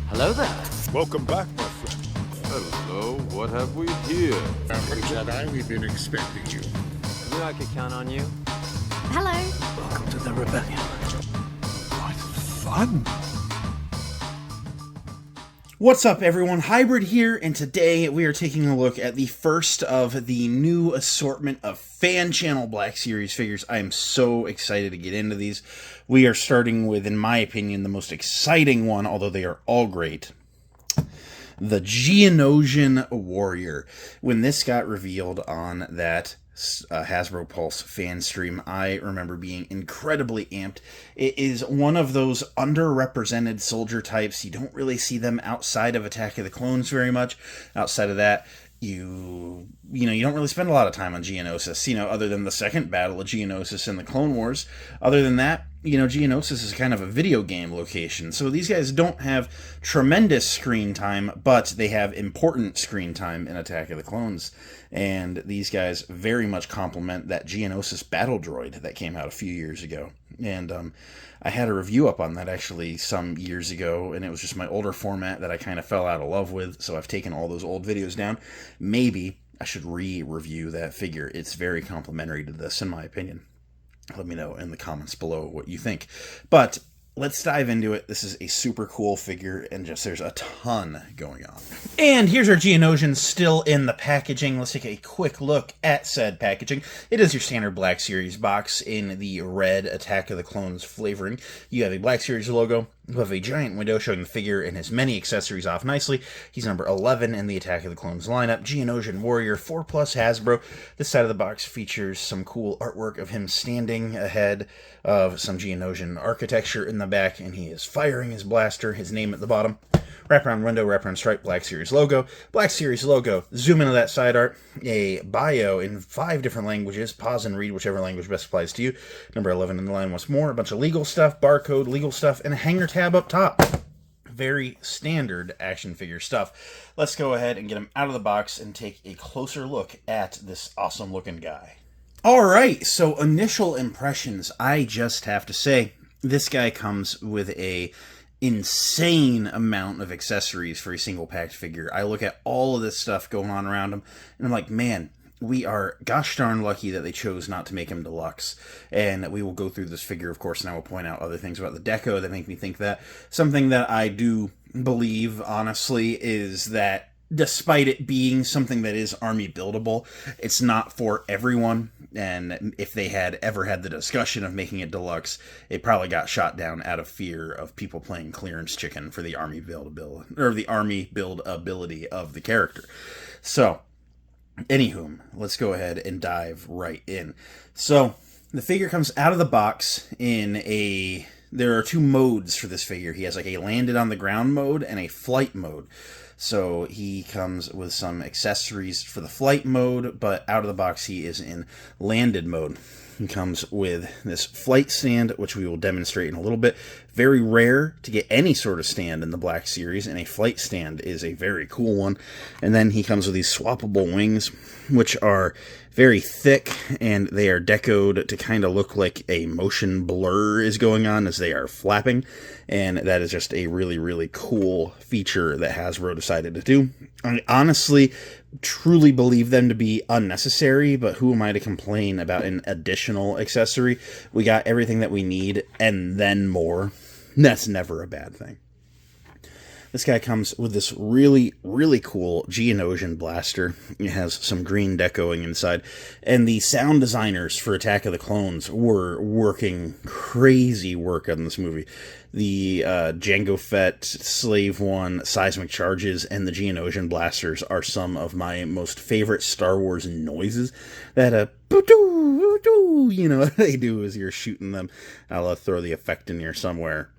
Hello there. Welcome back, my friend. Hello, what have we here? Jedi, we've been expecting you. Knew I could count on you. Hello. Welcome to the rebellion. What fun! What's up, everyone? Hybrid here, and today we are taking a look at the first of the new assortment of fan channel Black Series figures. I am so excited to get into these. We are starting with, in my opinion, the most exciting one, although they are all great. The Geonosian Warrior. When this got revealed on that Hasbro Pulse fan stream, I remember being incredibly amped. It is one of those underrepresented soldier types. You don't really see them outside of Attack of the Clones very much. Outside of that, you don't really spend a lot of time on Geonosis, other than the second battle of Geonosis in the Clone Wars. Other than that, Geonosis is kind of a video game location. So these guys don't have tremendous screen time, but they have important screen time in Attack of the Clones. And these guys very much complement that Geonosis battle droid that came out a few years ago. And I had a review up on that actually some years ago, and it was just my older format that I kind of fell out of love with, so I've taken all those old videos down. Maybe I should re-review that figure. It's very complimentary to this, in my opinion. Let me know in the comments below what you think. But let's dive into it. This is a super cool figure, and there's a ton going on. And here's our Geonosian still in the packaging. Let's take a quick look at said packaging. It is your standard Black Series box in the red Attack of the Clones flavoring. You have a Black Series logo. You have a giant window showing the figure and his many accessories off nicely. He's number 11 in the Attack of the Clones lineup. Geonosian Warrior, 4+ Hasbro. This side of the box features some cool artwork of him standing ahead of some Geonosian architecture in the back, and he is firing his blaster, his name at the bottom. Wraparound window, wraparound stripe, Black Series logo. Black Series logo. Zoom into that side art. A bio in 5 different languages. Pause and read whichever language best applies to you. Number 11 in the line once more. A bunch of legal stuff, barcode, legal stuff, and a hanger tab up top. Very standard action figure stuff. Let's go ahead and get him out of the box and take a closer look at this awesome looking guy. Alright, so initial impressions. I just have to say, this guy comes with a insane amount of accessories for a single packed figure. I look at all of this stuff going on around him, and I'm like, man, we are gosh darn lucky that they chose not to make him deluxe. And we will go through this figure, of course, and I will point out other things about the deco that make me think that. Something that I do believe, honestly, is that despite it being something that is army buildable, it's not for everyone. And if they had ever had the discussion of making it deluxe, it probably got shot down out of fear of people playing clearance chicken for the army buildability, or the army buildability of the character. So, anywho, let's go ahead and dive right in. So, the figure comes out of the box in there are 2 modes for this figure. He has like a landed on the ground mode and a flight mode. So he comes with some accessories for the flight mode, but out of the box he is in landed mode. He comes with this flight stand, which we will demonstrate in a little bit. Very rare to get any sort of stand in the Black Series, and a flight stand is a very cool one. And then he comes with these swappable wings, which are very thick, and they are decoed to kind of look like a motion blur is going on as they are flapping. And that is just a really, really cool feature that Hasbro decided to do. I honestly truly believe them to be unnecessary, but who am I to complain about an additional accessory? We got everything that we need, and then more. That's never a bad thing. This guy comes with this really, really cool Geonosian blaster. It has some green decoing inside. And the sound designers for Attack of the Clones were working crazy work on this movie. The Jango Fett, Slave One, Seismic Charges, and the Geonosian blasters are some of my most favorite Star Wars noises. That they do as you're shooting them. I'll throw the effect in here somewhere.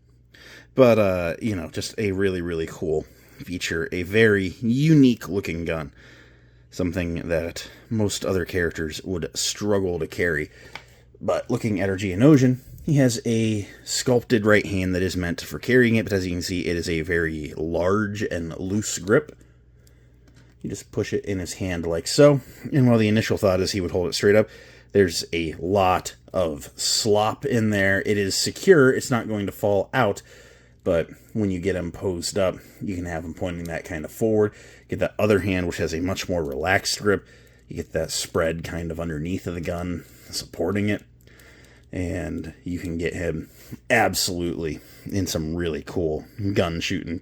But, just a really, really cool feature. A very unique looking gun. Something that most other characters would struggle to carry. But looking at our Geonosian, he has a sculpted right hand that is meant for carrying it, but as you can see, it is a very large and loose grip. You just push it in his hand like so, and while the initial thought is he would hold it straight up, there's a lot of slop in there. It is secure, it's not going to fall out, but when you get them posed up, you can have them pointing that kind of forward. Get that other hand, which has a much more relaxed grip. You get that spread kind of underneath of the gun, supporting it. And you can get him absolutely in some really cool gun shooting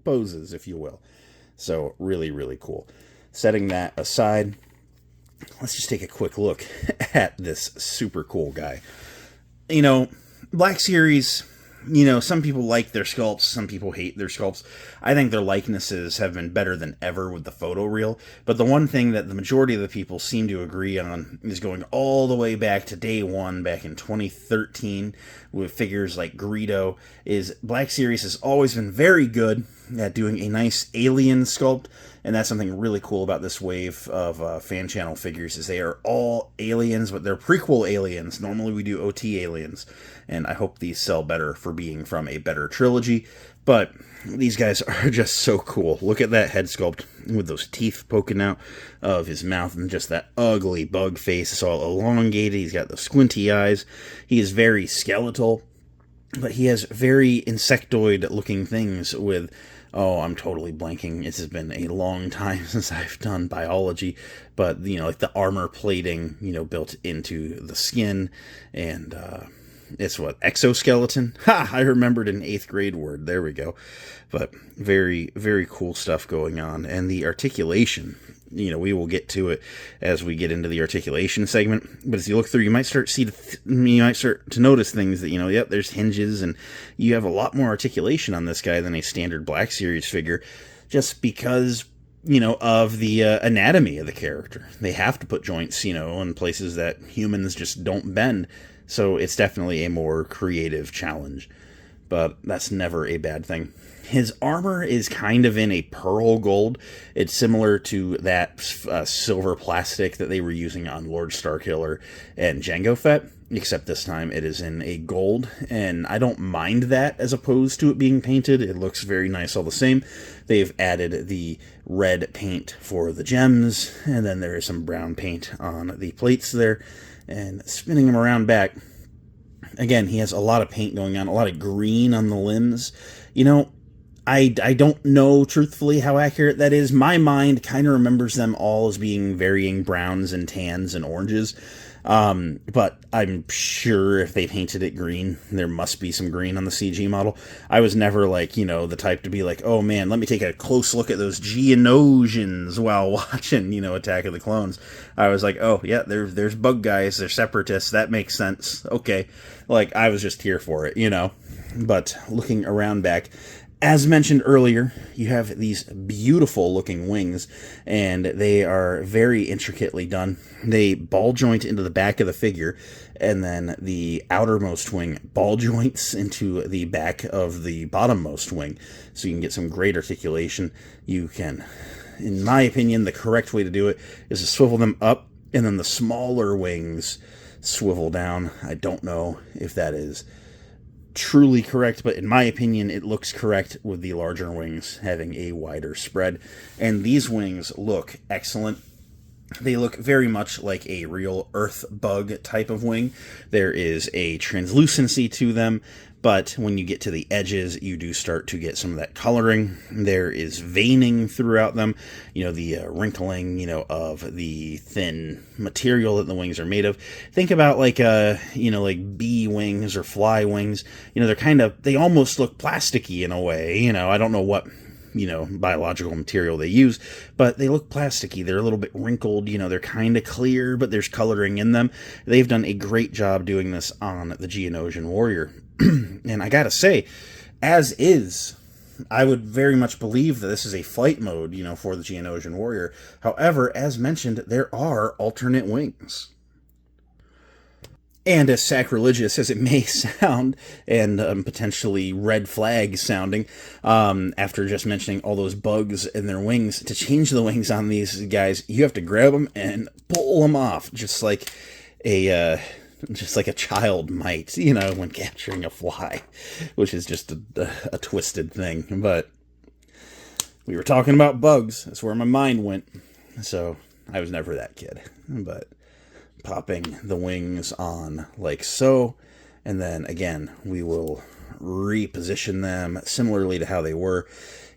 poses, if you will. So really, really cool. Setting that aside, let's just take a quick look at this super cool guy. You know, Black Series, you know, some people like their sculpts, some people hate their sculpts. I think their likenesses have been better than ever with the photoreal, but the one thing that the majority of the people seem to agree on is going all the way back to day one, back in 2013, with figures like Greedo, is Black Series has always been very good at doing a nice alien sculpt, and that's something really cool about this wave of fan channel figures, is they are all aliens, but they're prequel aliens. Normally we do OT aliens, and I hope these sell better for being from a better trilogy, but these guys are just so cool. Look at that head sculpt with those teeth poking out of his mouth and just that ugly bug face. It's all elongated. He's got the squinty eyes. He is very skeletal, but he has very insectoid-looking things with... Oh, I'm totally blanking. It has been a long time since I've done biology, but, you know, like the armor plating, you know, built into the skin, and, it's what, exoskeleton? Ha! I remembered an 8th grade word. There we go. But very, very cool stuff going on. And the articulation, you know, we will get to it as we get into the articulation segment. But as you look through, you might start to notice things that, you know, yep, there's hinges, and you have a lot more articulation on this guy than a standard Black Series figure, just because, you know, of the anatomy of the character. They have to put joints, you know, in places that humans just don't bend. So it's definitely a more creative challenge, but that's never a bad thing. His armor is kind of in a pearl gold. It's similar to that silver plastic that they were using on Lord Starkiller and Jango Fett, except this time it is in a gold, and I don't mind that as opposed to it being painted. It looks very nice all the same. They've added the red paint for the gems, and then there is some brown paint on the plates there. And spinning him around back, again, he has a lot of paint going on, a lot of green on the limbs. You know, I don't know, truthfully, how accurate that is. My mind kind of remembers them all as being varying browns and tans and oranges. But I'm sure if they painted it green, there must be some green on the CG model. I was never, like, you know, the type to be like, oh man, let me take a close look at those Geonosians while watching, you know, Attack of the Clones. I was like, oh yeah, there's bug guys, they're separatists, that makes sense. Okay. Like, I was just here for it, you know. But looking around back, as mentioned earlier, you have these beautiful looking wings, and they are very intricately done. They ball joint into the back of the figure, and then the outermost wing ball joints into the back of the bottommost wing, so you can get some great articulation. You can, in my opinion, the correct way to do it is to swivel them up, and then the smaller wings swivel down. I don't know if that is truly correct, but in my opinion it looks correct with the larger wings having a wider spread, and these wings look excellent. They look very much like a real earth bug type of wing. There is a translucency to them, but when you get to the edges, you do start to get some of that coloring. There is veining throughout them, you know, the wrinkling, you know, of the thin material that the wings are made of. Think about like, you know, like bee wings or fly wings. You know, they almost look plasticky in a way. You know, I don't know what, you know, biological material they use, but they look plasticky. They're a little bit wrinkled, you know, they're kind of clear, but there's coloring in them. They've done a great job doing this on the Geonosian Warrior. And I gotta say, as is, I would very much believe that this is a flight mode, you know, for the Geonosian Warrior. However, as mentioned, there are alternate wings. And as sacrilegious as it may sound, and potentially red flag sounding, after just mentioning all those bugs in their wings, to change the wings on these guys, you have to grab them and pull them off, just like a child might, you know, when capturing a fly, which is just a twisted thing. But we were talking about bugs. That's where my mind went. So I was never that kid. But popping the wings on like so, And then, again, we will reposition them similarly to how they were.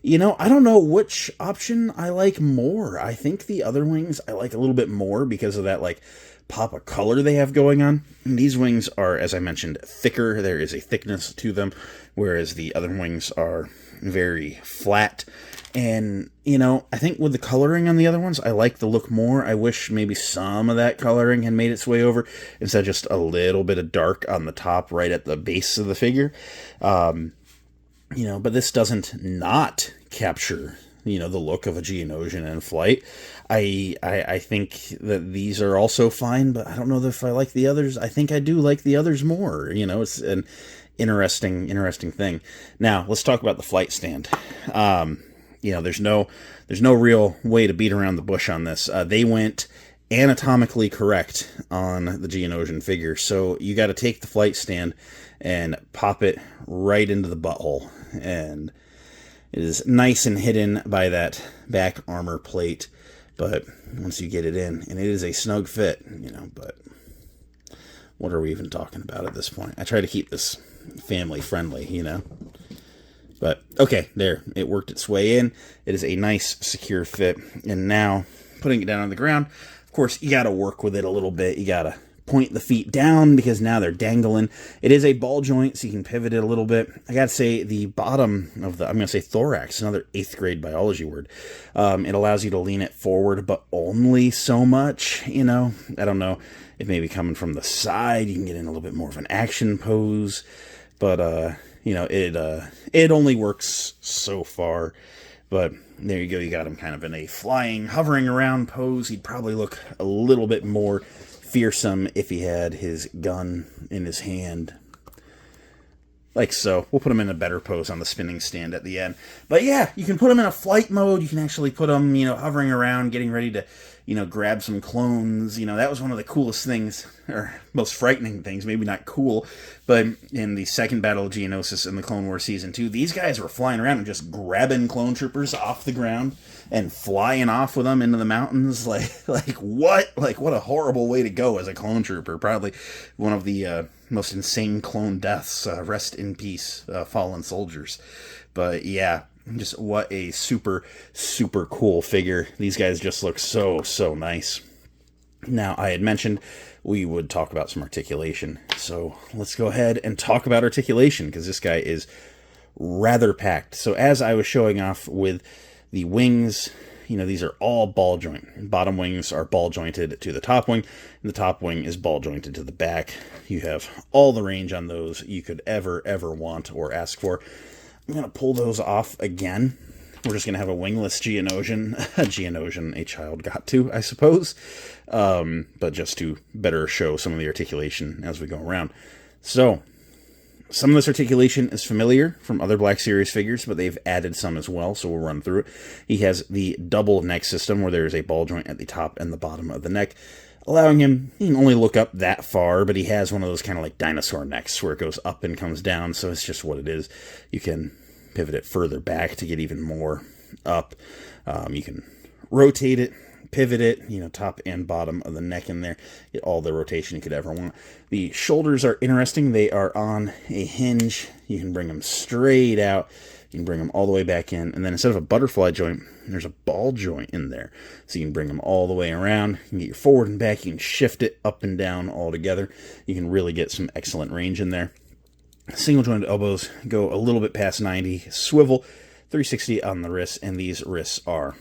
You know, I don't know which option I like more. I think the other wings I like a little bit more because of that, like, pop of color they have going on. And these wings are, as I mentioned, thicker. There is a thickness to them, whereas the other wings are very flat. And, you know, I think with the coloring on the other ones, I like the look more. I wish maybe some of that coloring had made its way over instead of just a little bit of dark on the top right at the base of the figure. You know, but this doesn't not capture, you know, the look of a Geonosian in flight. I think that these are also fine, but I don't know if I like the others. I think I do like the others more. You know, it's an interesting thing. Now, let's talk about the flight stand. You know, there's no real way to beat around the bush on this. They went anatomically correct on the Geonosian figure, so you got to take the flight stand and pop it right into the butthole, and it is nice and hidden by that back armor plate, but once you get it in, and it is a snug fit, you know, but what are we even talking about at this point? I try to keep this family friendly, you know, but okay, there, it worked its way in. It is a nice, secure fit, and now putting it down on the ground, of course, you got to work with it a little bit. You got to point the feet down because now they're dangling. It is a ball joint, so you can pivot it a little bit. I gotta say, the bottom of the, I'm gonna say thorax, another 8th grade biology word. It allows you to lean it forward, but only so much, you know. I don't know if maybe coming from the side, you can get in a little bit more of an action pose, but, you know, it only works so far. But there you go, you got him kind of in a flying, hovering around pose. He'd probably look a little bit more fearsome if he had his gun in his hand. Like so. We'll put him in a better pose on the spinning stand at the end. But yeah, you can put him in a flight mode. You can actually put him, you know, hovering around, getting ready to, you know, grab some clones. You know, that was one of the coolest things, or most frightening things, maybe not cool, but in the second Battle of Geonosis in the Clone Wars Season 2, these guys were flying around and just grabbing clone troopers off the ground and flying off with them into the mountains. Like what? Like, what a horrible way to go as a clone trooper. Probably one of the most insane clone deaths. Rest in peace, fallen soldiers. But yeah, just what a super, super cool figure. These guys just look so, so nice. Now, I had mentioned we would talk about some articulation. So let's go ahead and talk about articulation, because this guy is rather packed. So as I was showing off with the wings, you know, these are all ball joint. Bottom wings are ball jointed to the top wing, and the top wing is ball jointed to the back. You have all the range on those you could ever want or ask for. I'm going to pull those off again. We're just going to have a wingless Geonosian, a child got to, I suppose. But just to better show some of the articulation as we go around. So, some of this articulation is familiar from other Black Series figures, but they've added some as well, so we'll run through it. He has the double neck system, where there is a ball joint at the top and the bottom of the neck, allowing him, he can only look up that far, but he has one of those kind of like dinosaur necks, where it goes up and comes down, so it's just what it is. You can pivot it further back to get even more up. You can rotate it, pivot it, you know, top and bottom of the neck in there, get all the rotation you could ever want. The shoulders are interesting. They are on a hinge. You can bring them straight out. You can bring them all the way back in, and then instead of a butterfly joint, there's a ball joint in there. So you can bring them all the way around. You can get your forward and back. You can shift it up and down all together. You can really get some excellent range in there. Single jointed elbows go a little bit past 90. Swivel 360 on the wrists, and these wrists are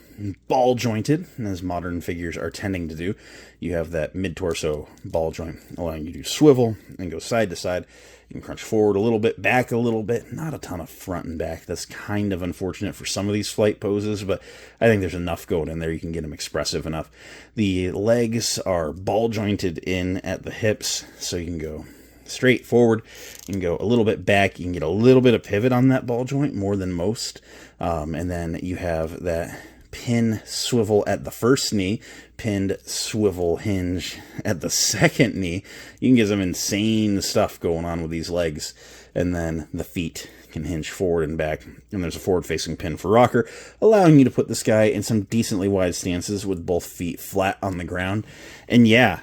ball jointed, as modern figures are tending to do. You have that mid-torso ball joint, allowing you to swivel and go side to side. You can crunch forward a little bit, back a little bit, not a ton of front and back. That's kind of unfortunate for some of these flight poses, but I think there's enough going in there. You can get them expressive enough. The legs are ball jointed in at the hips, so you can go straight forward. You can go a little bit back. You can get a little bit of pivot on that ball joint, more than most. And then you have that pin swivel at the first knee, pinned swivel hinge at the second knee. You can get some insane stuff going on with these legs. And then the feet can hinge forward and back. And there's a forward-facing pin for rocker, allowing you to put this guy in some decently wide stances with both feet flat on the ground. And yeah,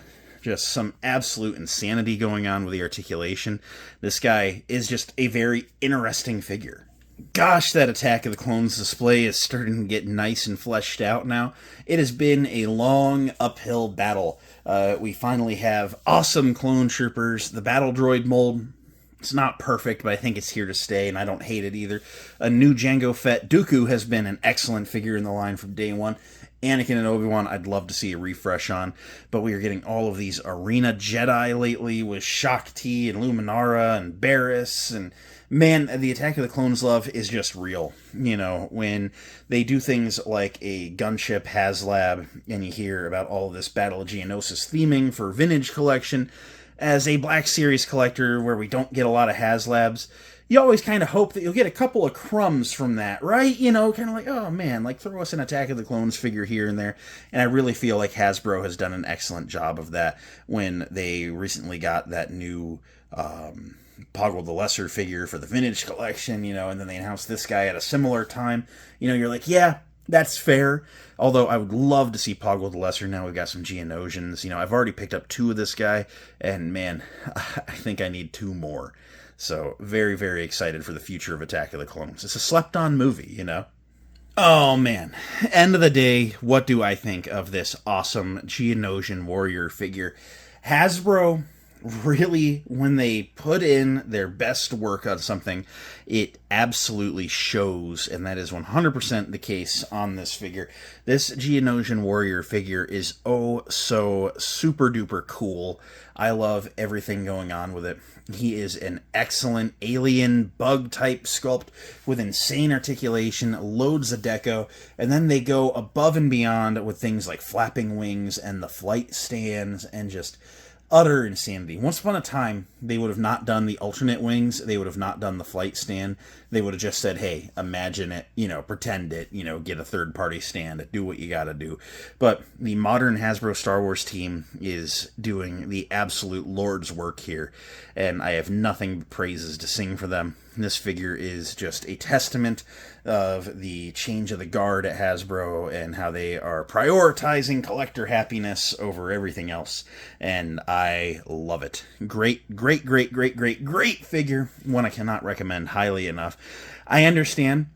Just some absolute insanity going on with the articulation. This guy is just a very interesting figure. Gosh, that Attack of the Clones display is starting to get nice and fleshed out now. It has been a long uphill battle. We finally have awesome clone troopers. The battle droid mold, it's not perfect, but I think it's here to stay, and I don't hate it either. A new Jango Fett. Dooku has been an excellent figure in the line from day one. Anakin and Obi-Wan, I'd love to see a refresh on, but we are getting all of these Arena Jedi lately with Shaak Ti and Luminara and Barriss, and man, the Attack of the Clones love is just real. You know, when they do things like a gunship HasLab, and you hear about all of this Battle of Geonosis theming for Vintage Collection, as a Black Series collector where we don't get a lot of HasLabs, you always kind of hope that you'll get a couple of crumbs from that, right? You know, kind of like, oh man, like throw us an Attack of the Clones figure here and there. And I really feel like Hasbro has done an excellent job of that when they recently got that new Poggle the Lesser figure for the Vintage Collection, you know, and then they announced this guy at a similar time. You know, you're like, yeah, that's fair. Although I would love to see Poggle the Lesser now. We've got some Geonosians. You know, I've already picked up 2 of this guy, and man, I think I need 2 more. So, very, very excited for the future of Attack of the Clones. It's a slept-on movie, you know? Oh, man. End of the day, what do I think of this awesome Geonosian warrior figure? Hasbro, really, when they put in their best work on something, it absolutely shows, and that is 100% the case on this figure. This Geonosian warrior figure is oh so super duper cool. I love everything going on with it. He is an excellent alien bug type sculpt with insane articulation, loads of deco, and then they go above and beyond with things like flapping wings and the flight stands and just utter insanity. Once upon a time, they would have not done the alternate wings. They would have not done the flight stand. They would have just said, hey, imagine it, you know, pretend it, you know, get a third-party stand, do what you gotta do. But the modern Hasbro Star Wars team is doing the absolute Lord's work here, and I have nothing but praises to sing for them. This figure is just a testament of the change of the guard at Hasbro and how they are prioritizing collector happiness over everything else. And I love it. Great, great, great, great, great, great figure. One I cannot recommend highly enough. I understand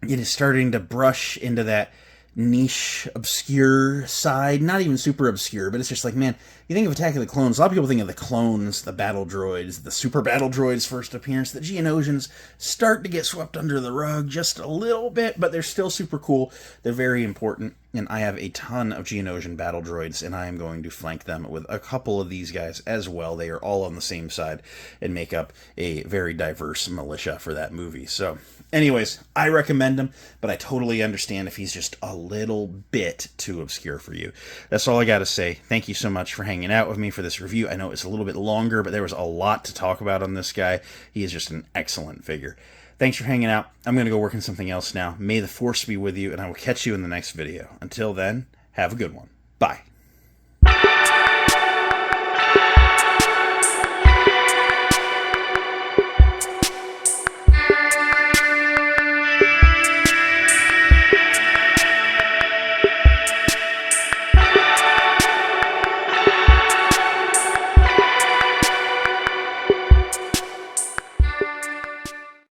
it is starting to brush into that niche, obscure side. Not even super obscure, but it's just like, man, you think of Attack of the Clones, a lot of people think of the clones, the battle droids, the super battle droids' first appearance. The Geonosians start to get swept under the rug just a little bit, but they're still super cool. They're very important, and I have a ton of Geonosian battle droids, and I am going to flank them with a couple of these guys as well. They are all on the same side and make up a very diverse militia for that movie. So, anyways, I recommend him, but I totally understand if he's just a little bit too obscure for you. That's all I got to say. Thank you so much for hanging out with me for this review. I know it's a little bit longer, but there was a lot to talk about on this guy. He is just an excellent figure. Thanks for hanging out. I'm going to go work on something else now. May the Force be with you, and I will catch you in the next video. Until then, have a good one. Bye.